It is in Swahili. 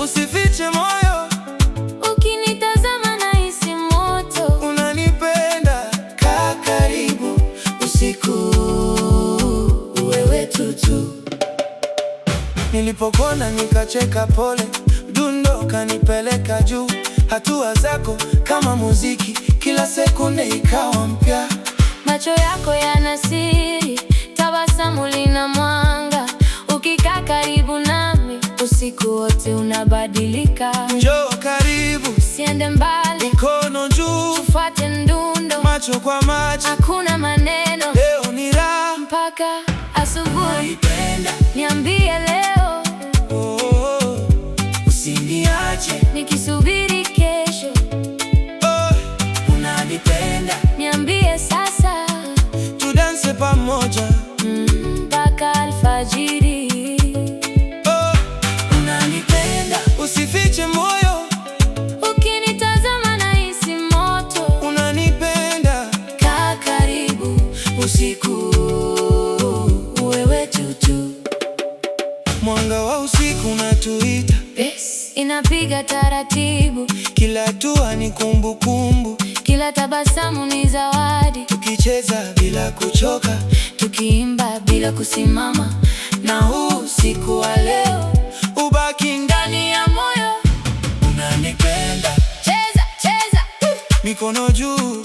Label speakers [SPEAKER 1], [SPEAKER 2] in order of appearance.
[SPEAKER 1] usifiche moyo.
[SPEAKER 2] Ukinitazama nahisi moto.
[SPEAKER 1] Unanipenda, kaa karibu usiku, wewe tutu. Nilipokuona nikacheka pole, dundo kanipeleka juu. Hatua zako kama muziki, kila sekunde ikawa mpya.
[SPEAKER 2] Macho yako yana siri, tabasamu lina mwanga. Ukikaa karibu nami, usiku wote unabadilika.
[SPEAKER 1] Njoo karibu,
[SPEAKER 2] usiende mbali,
[SPEAKER 1] mikono juu,
[SPEAKER 2] tufuate ndundo,
[SPEAKER 1] macho kwa macho,
[SPEAKER 2] hakuna maneno.
[SPEAKER 1] leo ni raha
[SPEAKER 2] mpaka asubuhi.
[SPEAKER 1] Unanipenda,
[SPEAKER 2] niambie leo,
[SPEAKER 1] usiniache
[SPEAKER 2] nikisubiri kesho.
[SPEAKER 1] Unanipenda,
[SPEAKER 2] niambie sasa,
[SPEAKER 1] tudanse pamoja
[SPEAKER 2] mpaka alfajiri.
[SPEAKER 1] Unanipenda, usifiche moyo.
[SPEAKER 2] Ukinitazama nahisi moto.
[SPEAKER 1] Unanipenda,
[SPEAKER 2] kaa karibu
[SPEAKER 1] usiku, wewe tutu. Mwanga wa usiku unatuita,
[SPEAKER 2] bass inapiga taratibu.
[SPEAKER 1] kila hatua ni kumbukumbu,
[SPEAKER 2] kila tabasamu ni zawadi.
[SPEAKER 1] tukicheza bila kuchoka,
[SPEAKER 2] tukiimba bila kusimama.
[SPEAKER 1] na huu usiku wa leo ubaki ndani ya moyo. Unanipenda,
[SPEAKER 2] cheza cheza,
[SPEAKER 1] mikono juu,